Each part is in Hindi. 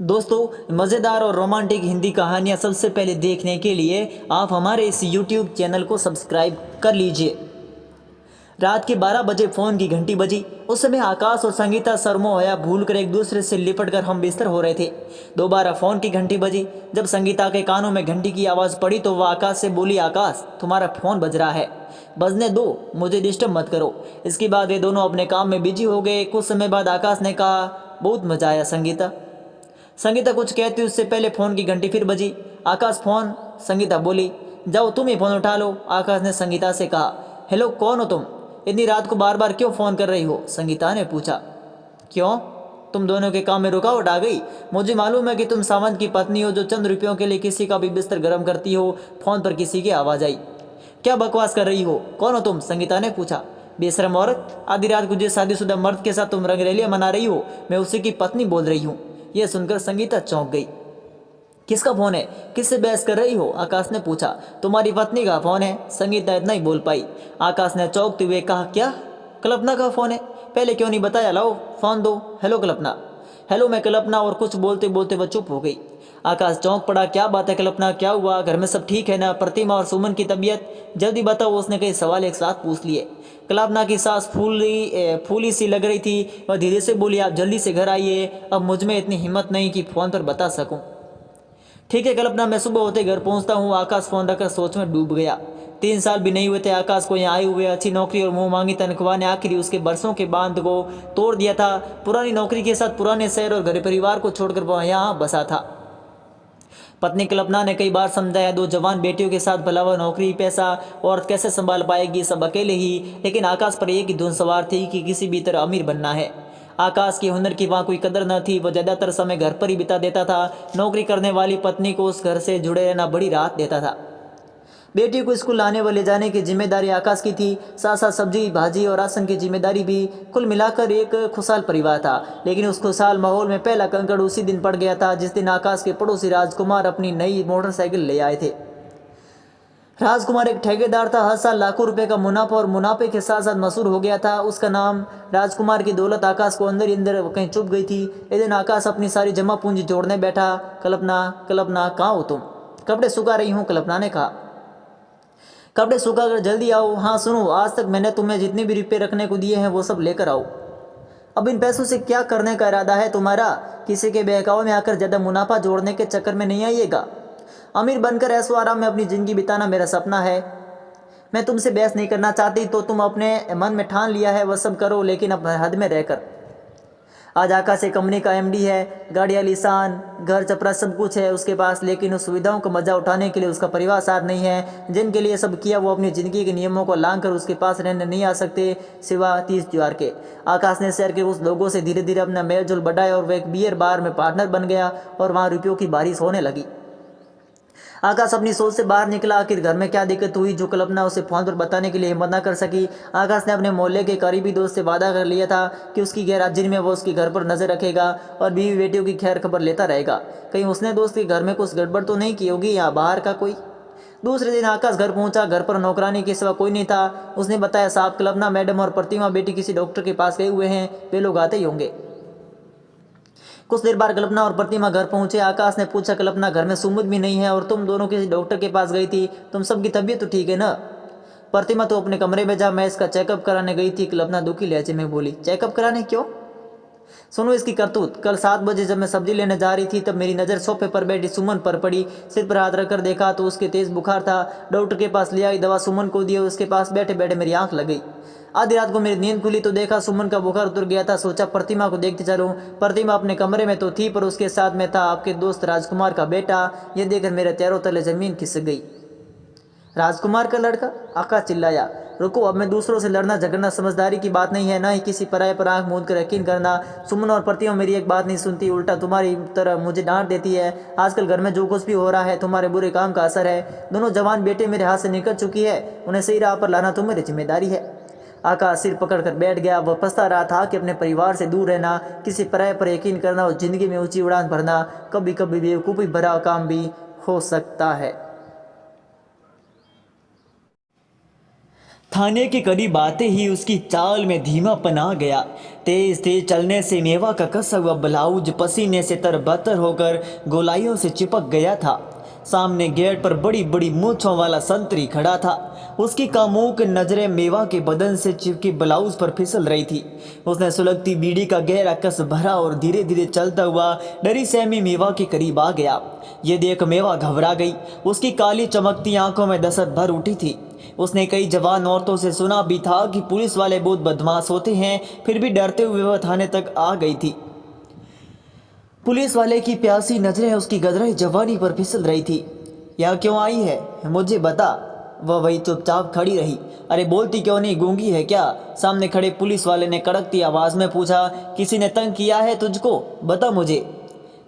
दोस्तों, मज़ेदार और रोमांटिक हिंदी कहानियाँ सबसे पहले देखने के लिए आप हमारे इस YouTube चैनल को सब्सक्राइब कर लीजिए। रात के 12 बजे फ़ोन की घंटी बजी। उस समय आकाश और संगीता सरमोया भूलकर एक दूसरे से लिपटकर हम बिस्तर हो रहे थे। दोबारा फ़ोन की घंटी बजी। जब संगीता के कानों में घंटी की आवाज़ पड़ी तो वह आकाश से बोली, आकाश तुम्हारा फ़ोन बज रहा है, बजने दो, मुझे डिस्टर्ब मत करो। इसके बाद वे दोनों अपने काम में बिजी हो गए। कुछ समय बाद आकाश ने कहा, बहुत मज़ा आया संगीता। संगीता कुछ कहती उससे पहले फ़ोन की घंटी फिर बजी। आकाश फ़ोन। संगीता बोली, जाओ तुम ही फ़ोन उठा लो। आकाश ने संगीता से कहा, हेलो कौन हो तुम, इतनी रात को बार बार क्यों फ़ोन कर रही हो? संगीता ने पूछा। क्यों, तुम दोनों के काम में रुकावट आ गई? मुझे मालूम है कि तुम सावंत की पत्नी हो जो चंद रुपयों के लिए किसी का भी बिस्तर गर्म करती हो। फ़ोन पर किसी की आवाज़ आई। क्या बकवास कर रही हो, कौन हो तुम? संगीता ने पूछा। बेशरम औरत, आधी रात को जिस शादीशुदा मर्द के साथ तुम रंगरेलियां मना रही हो, मैं उसी की पत्नी बोल रही हूँ। यह सुनकर संगीता चौंक गई। किसका फ़ोन है, किससे बहस कर रही हो? आकाश ने पूछा। तुम्हारी पत्नी का फ़ोन है, संगीता इतना ही बोल पाई। आकाश ने चौंकते हुए कहा, क्या कल्पना का फ़ोन है? पहले क्यों नहीं बताया? लाओ फ़ोन दो। हेलो कल्पना। हेलो मैं कल्पना। और कुछ बोलते बोलते वह चुप हो गई। आकाश चौंक पड़ा। क्या बात है कल्पना, क्या हुआ? घर में सब ठीक है ना? प्रतिमा और सुमन की तबीयत जल्दी बताओ। उसने कई सवाल एक साथ पूछ लिए। कल्पना की सांस फूली सी लग रही थी। वह धीरे से बोली, आप जल्दी से घर आइए, अब मुझ में इतनी हिम्मत नहीं कि फ़ोन पर बता सकूं। ठीक है कल्पना, मैं सुबह होते घर पहुंचता हूँ। आकाश फ़ोन रखकर सोच में डूब गया। 3 साल भी नहीं हुए थे आकाश को यहाँ आए हुए। अच्छी नौकरी और मुंह मांगी तनख्वाह ने आखिर उसके बरसों के बांध को तोड़ दिया था। पुरानी नौकरी के साथ पुराने शहर और घर परिवार को छोड़कर वह यहाँ बसा था। पत्नी कल्पना ने कई बार समझाया, 2 जवान बेटियों के साथ भला वह नौकरी, पैसा और कैसे संभाल पाएगी, सब अकेले ही। लेकिन आकाश पर एक ही धुन सवार थी कि किसी भी तरह अमीर बनना है। आकाश के हुनर की वहाँ कोई कदर न थी। वह ज़्यादातर समय घर पर ही बिता देता था। नौकरी करने वाली पत्नी को उस घर से जुड़े रहना बड़ी राहत देता था। बेटी को स्कूल लाने व ले जाने की जिम्मेदारी आकाश की थी, साथ साथ सब्जी भाजी और राशन की जिम्मेदारी भी। कुल मिलाकर एक खुशहाल परिवार था। लेकिन उस खुशहाल माहौल में पहला कंकड़ उसी दिन पड़ गया था जिस दिन आकाश के पड़ोसी राजकुमार अपनी नई मोटरसाइकिल ले आए थे। राजकुमार एक ठेकेदार था। हर साल लाखों रुपए का मुनाफा और मुनाफे के साथ साथ मशहूर हो गया था। उसका नाम। राजकुमार की दौलत आकाश को अंदर ही अंदर कहीं चुप गई थी। एक दिन आकाश अपनी सारी जमा पूंजी जोड़ने बैठा। कल्पना, कल्पना कहाँ हो तुम? कपड़े सुखा रही हूँ, कल्पना ने कहा। कपड़े सूखा कर जल्दी आओ। हाँ सुनो, आज तक मैंने तुम्हें जितने भी रुपये रखने को दिए हैं वो सब लेकर आओ। अब इन पैसों से क्या करने का इरादा है तुम्हारा? किसी के बहकावे में आकर ज़्यादा मुनाफा जोड़ने के चक्कर में नहीं आइएगा। अमीर बनकर ऐशो आराम में अपनी ज़िंदगी बिताना मेरा सपना है। मैं तुमसे बहस नहीं करना चाहती, तो तुम अपने मन में ठान लिया है वह सब करो, लेकिन अब हद में रहकर। आज आकाश एक कंपनी का एमडी है, गाड़ी आलीशान, घर चपरा सब कुछ है उसके पास, लेकिन उस सुविधाओं का मजा उठाने के लिए उसका परिवार साथ नहीं है। जिनके लिए सब किया वो अपनी ज़िंदगी के नियमों को लांघकर उसके पास रहने नहीं आ सकते, सिवा 30 त्योहार के। आकाश ने शहर के उस लोगों से धीरे धीरे अपना मेलजोल बढ़ाया और वह एक बियर बार में पार्टनर बन गया और वहाँ रुपयों की बारिश होने लगी। आकाश अपनी सोच से बाहर निकला। आखिर घर में क्या दिक्कत हुई जो कल्पना उसे फोन पर बताने के लिए हिम्मत न कर सकी। आकाश ने अपने मोहल्ले के करीबी दोस्त से वादा कर लिया था कि उसकी गैर हाजिरी में वो उसके घर पर नजर रखेगा और बीवी बेटियों की खैर खबर लेता रहेगा। कहीं उसने दोस्त के घर में कुछ गड़बड़ तो नहीं की होगी या बाहर का कोई। दूसरे दिन आकाश घर पहुंचा। घर पर नौकरानी के सिवा कोई नहीं था। उसने बताया, साहब कल्पना मैडम और प्रतिमा बेटी किसी डॉक्टर के पास गए हुए हैं, वे लोग आते ही होंगे। कुछ देर बाद कल्पना और प्रतिमा घर पहुंचे। आकाश ने पूछा, कल्पना घर में सुमित भी नहीं है और तुम दोनों किसी डॉक्टर के पास गई थी, तुम सबकी तबीयत तो ठीक है ना? प्रतिमा तो अपने कमरे में जा, मैं इसका चेकअप कराने गई थी, कल्पना दुखी लहजे में बोली। चेकअप कराने क्यों? सुनो इसकी करतूत। कल 7 बजे जब मैं सब्जी लेने जा रही थी तब मेरी नज़र सोफे पर बैठी सुमन पर पड़ी। सिर पर हाथ रखकर देखा तो उसके तेज बुखार था। डॉक्टर के पास ले आई, दवा सुमन को दी। उसके पास बैठे बैठे मेरी आंख लग गई। आधी रात को मेरी नींद खुली तो देखा सुमन का बुखार उतर गया था। सोचा प्रतिमा को देखते चलूं। प्रतिमा अपने कमरे में तो थी पर उसके साथ में था आपके दोस्त राजकुमार का बेटा। यह देखकर मेरे पैरों तले जमीन खिसक गई। राजकुमार का लड़का? आकाश चिल्लाया। रुको, अब मैं दूसरों से लड़ना झगड़ना समझदारी की बात नहीं है, ना ही किसी पराये पर आंख मूंद कर यकीन करना। सुमन और प्रतिमा मेरी एक बात नहीं सुनती, उल्टा तुम्हारी तरह मुझे डांट देती है। आजकल घर में जो कुछ भी हो रहा है तुम्हारे बुरे काम का असर है। दोनों जवान बेटे मेरे हाथ से निकल चुकी है, उन्हें सही राह पर लाना तुम्हारी जिम्मेदारी है। आकाश सिर पकड़कर बैठ गया। वह पछता रहा था कि अपने परिवार से दूर रहना, किसी पराये पर यकीन करना और जिंदगी में ऊंची उड़ान भरना कभी कभी बेवकूफ़ी भरा काम भी हो सकता है। थाने के करीब आते ही उसकी चाल में धीमापन आ गया। तेज तेज चलने से मेवा का कसा हुआ ब्लाउज पसीने से तरबतर होकर गोलाइयों से चिपक गया था। सामने गेट पर बड़ी बड़ी मूंछों वाला संतरी खड़ा था। उसकी कामुक नजरें मेवा के बदन से चिपके ब्लाउज पर फिसल रही थी। उसने सुलगती बीड़ी का गहरा कस भरा और धीरे धीरे चलता हुआ डरी सहमी मेवा के करीब आ गया। ये देख मेवा घबरा गई। उसकी काली चमकती आंखों में दहशत भर उठी थी। उसने कई जवान औरतों से सुना भी था कि पुलिस वाले बहुत बदमाश होते हैं, फिर भी डरते हुए वह थाने तक आ गई थी। पुलिस वाले की प्यासी नजरें उसकी गदराई जवानी पर फिसल रही थी। यहाँ क्यों आई है, मुझे बता। वह वही चुपचाप खड़ी रही। अरे बोलती क्यों नहीं, गूंगी है क्या? सामने खड़े पुलिस वाले ने कड़कती आवाज में पूछा। किसी ने तंग किया है तुझको? बता मुझे।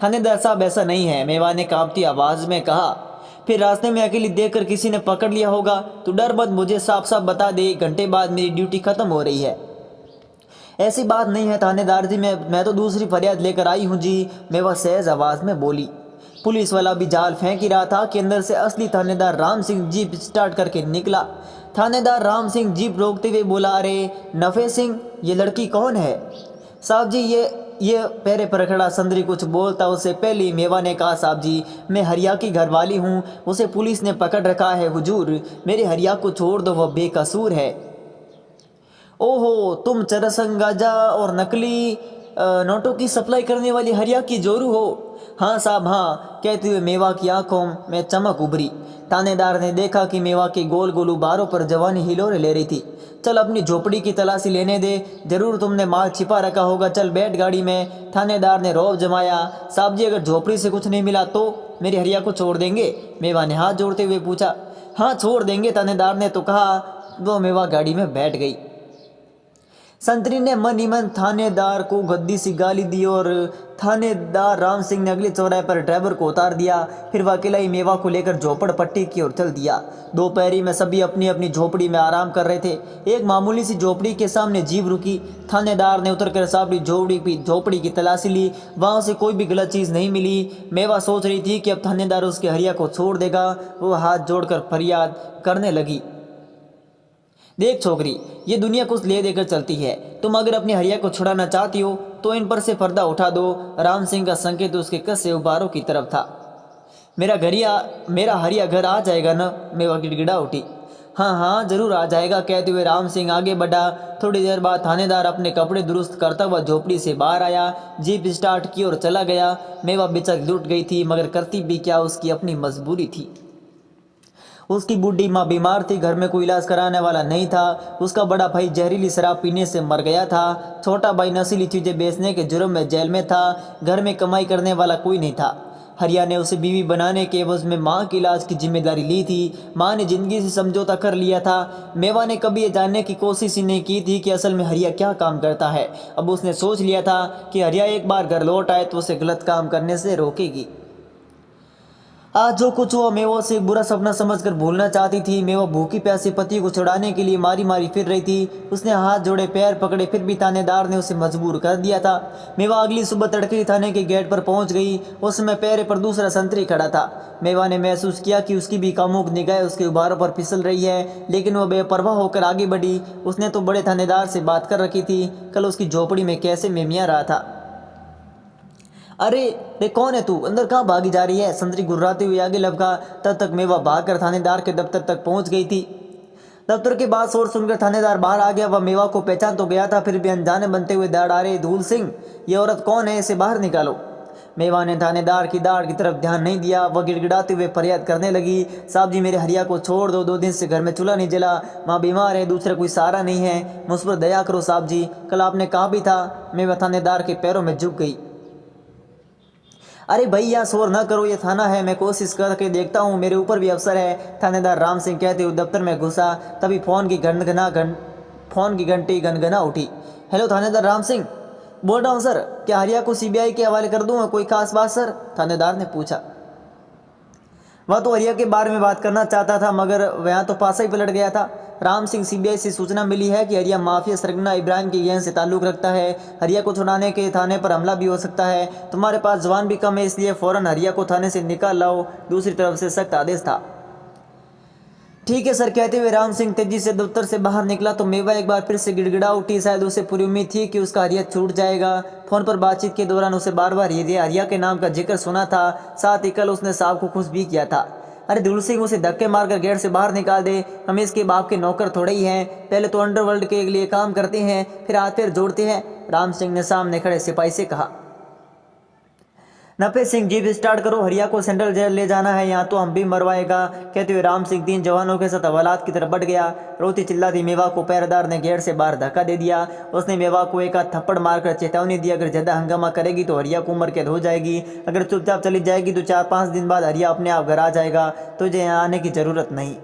थानेदार साहब ऐसा नहीं है, मेवा ने कांपती आवाज में कहा। फिर रास्ते में अकेली देखकर किसी ने पकड़ लिया होगा। तू डर मत, मुझे साफ साफ बता दे, 1 घंटे बाद मेरी ड्यूटी खत्म हो रही है। ऐसी बात नहीं है थानेदार जी, मैं तो दूसरी फरियाद लेकर आई हूँ जी, मेवा सहज आवाज में बोली। पुलिस वाला भी जाल फेंक ही रहा था कि अंदर से असली थानेदार राम सिंह जीप स्टार्ट करके निकला। थानेदार राम सिंह जीप रोकते हुए बोला, अरे नफे सिंह, ये लड़की कौन है? साहब जी ये पैरे पर खड़ा संतरी कुछ बोलता उससे पहले मेवा ने कहा, साहब जी मैं हरिया की घरवाली हूँ, उसे पुलिस ने पकड़ रखा है हुजूर, मेरे हरिया को छोड़ दो, वह बेकसूर है। ओहो, तुम चरसंग गांजा और नकली नोटों की सप्लाई करने वाली हरिया की जोरू हो? हाँ साहब हाँ, कहते हुए मेवा की आंखों में चमक उभरी। थानेदार ने देखा कि मेवा के गोल गोल उबारों पर जवानी हिलोरे ले रही थी। चल अपनी झोपड़ी की तलाशी लेने दे, जरूर तुमने माल छिपा रखा होगा, चल बैठ गाड़ी में। थानेदार ने रौब जमाया। साहब जी अगर झोपड़ी से कुछ नहीं मिला तो मेरी हरिया को छोड़ देंगे? मेवा ने हाथ जोड़ते हुए पूछा। हाँ छोड़ देंगे, थानेदार ने तो कहा। वो मेवा गाड़ी में बैठ गई। संतरी ने मन ही मन थानेदार को गद्दी सी गाली दी और थानेदार राम सिंह ने अगले चौराहे पर ड्राइवर को उतार दिया। फिर वह अकेला ही मेवा को लेकर झोपड़पट्टी की ओर चल दिया। दोपहरी में सभी अपनी अपनी झोपड़ी में आराम कर रहे थे। एक मामूली सी झोपड़ी के सामने जीप रुकी। थानेदार ने उतरकर साबरी झोपड़ी की तलाशी ली। वहां से कोई भी गलत चीज़ नहीं मिली। मेवा सोच रही थी कि अब थानेदार उसके हरिया को छोड़ देगा। वो हाथ जोड़कर फरियाद करने लगी। देख छोकरी, ये दुनिया कुछ ले देकर चलती है। तुम अगर अपनी हरिया को छुड़ाना चाहती हो तो इन पर से पर्दा उठा दो। राम सिंह का संकेत उसके कसे उबारों की तरफ था। मेरा हरिया घर आ जाएगा न? मेवा गिड़गिड़ा उठी। हाँ हाँ जरूर आ जाएगा, कहते हुए राम सिंह आगे बढ़ा। थोड़ी देर बाद थानेदार अपने कपड़े दुरुस्त करता हुआ झोपड़ी से बाहर आया। जीप स्टार्ट की और चला गया। मेवा बेचारी लुट गई थी, मगर करती भी क्या, उसकी अपनी मजबूरी थी। उसकी बूढ़ी माँ बीमार थी, घर में कोई इलाज कराने वाला नहीं था। उसका बड़ा भाई जहरीली शराब पीने से मर गया था। छोटा भाई नशीली चीज़ें बेचने के जुर्म में जेल में था। घर में कमाई करने वाला कोई नहीं था। हरिया ने उसे बीवी बनाने के एवज में माँ के इलाज की जिम्मेदारी ली थी। माँ ने जिंदगी से समझौता कर लिया था। मेवा ने कभी ये जानने की कोशिश ही नहीं की थी कि असल में हरिया क्या काम करता है। अब उसने सोच लिया था कि हरिया एक बार घर लौट आए तो उसे गलत काम करने से रोकेगी। आज जो कुछ हुआ मेवा से एक बुरा सपना समझकर भूलना चाहती थी। मेवा भूखी प्यासी पति को छुड़ाने के लिए मारी मारी फिर रही थी। उसने हाथ जोड़े, पैर पकड़े, फिर भी थानेदार ने उसे मजबूर कर दिया था। मेवा अगली सुबह तड़के थाने के गेट पर पहुंच गई। उस समय पैर पर दूसरा संतरी खड़ा था। मेवा ने महसूस किया कि उसकी भी कामुक निगाह उसके उबारों पर फिसल रही है, लेकिन वह बेपरवाह होकर आगे बढ़ी। उसने तो बड़े थानेदार से बात कर रखी थी, कल उसकी झोपड़ी में कैसे मेमिया रहा था। अरे रे कौन है तू, अंदर कहाँ भागी जा रही है? संतरी गुर्राते हुए आगे लपका। तब तक मेवा भागकर थानेदार के दफ्तर तक पहुंच गई थी। दफ्तर के बाद शोर सुनकर थानेदार बाहर आ गया। वह मेवा को पहचान तो गया था, फिर भी अनजाने बनते हुए दाड़ आ रहे, धूल सिंह ये औरत कौन है, इसे बाहर निकालो। मेवा ने थानेदार की दाढ़ की तरफ ध्यान नहीं दिया। वह गिड़गिड़ाते हुए फरियाद करने लगी, साहब जी मेरे हरिया को छोड़ दो, 2 दिन से घर में चूल्हा नहीं जला, माँ बीमार है, दूसरा कोई सहारा नहीं है, मुझ पर दया करो साहब जी, कल आपने कहा भी था। मेवा थानेदार के पैरों में झुक गई। अरे भैया शोर न करो, ये थाना है, मैं कोशिश करके देखता हूँ, मेरे ऊपर भी अफसर है, थानेदार राम सिंह कहते हुए दफ्तर में घुसा। तभी फोन की घंटी गनगना उठी। हेलो थानेदार राम सिंह बोल रहा हूँ सर, क्या हरिया को सीबीआई के हवाले कर दूँ? कोई खास बात सर? थानेदार ने पूछा। वह तो हरिया के बारे में बात करना चाहता था, मगर वहाँ तो पासा ही पलट गया था। राम सिंह, सीबीआई से सूचना मिली है कि हरिया माफिया सरगना इब्राहिम के गैंग से ताल्लुक़ रखता है। हरिया को छुड़ाने के थाने पर हमला भी हो सकता है। तुम्हारे पास जवान भी कम है, इसलिए फ़ौरन हरिया को थाने से निकाल लाओ। दूसरी तरफ से सख्त आदेश था। ठीक है सर, कहते हुए राम सिंह तेजी से दफ्तर से बाहर निकला तो मेवा एक बार फिर से गिड़गिड़ा उठी। शायद उसे पूरी उम्मीद थी कि उसका हरिया छूट जाएगा। फोन पर बातचीत के दौरान उसे बार बार ये हरिया के नाम का जिक्र सुना था, साथ ही कल उसने साहब को खुश भी किया था। अरे दुल सिंह, उसे धक्के मारकर गेट से बाहर निकाल दे, हम इसके बाप के नौकर थोड़े ही हैं। पहले तो अंडरवर्ल्ड के लिए काम करते हैं, फिर हाथ पैर जोड़ते हैं, राम सिंह ने सामने खड़े सिपाही से कहा। नफे सिंह, जीप स्टार्ट करो, हरिया को सेंट्रल जेल ले जाना है, यहाँ तो हम भी मरवाएगा। कहते हुए राम सिंह 3 जवानों के साथ हवालात की तरफ बढ़ गया। रोती चिल्लाती मेवा को पहरेदार ने गेट से बाहर धक्का दे दिया। उसने मेवा को एक हाथ थप्पड़ मारकर चेतावनी दी, अगर ज्यादा हंगामा करेगी तो हरिया को उम्र कैद हो जाएगी। अगर चुपचाप चली जाएगी तो 4-5 दिन बाद हरिया अपने आप घर आ जाएगा, तुझे यहाँ आने की जरूरत नहीं।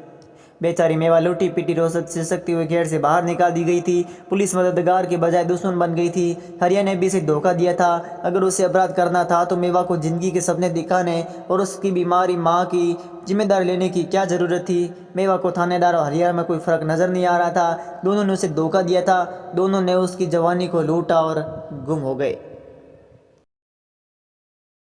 बेचारी मेवा लूटी पीटी रोसत सिसकती हुई गेट से बाहर निकाल दी गई थी। पुलिस मददगार के बजाय दुश्मन बन गई थी। हरिया ने भी इसे धोखा दिया था। अगर उसे अपराध करना था तो मेवा को जिंदगी के सपने दिखाने और उसकी बीमारी माँ की जिम्मेदारी लेने की क्या ज़रूरत थी। मेवा को थानेदार और हरिया में कोई फ़र्क नज़र नहीं आ रहा था। दोनों ने उसे धोखा दिया था, दोनों ने उसकी जवानी को लूटा और गुम हो गए।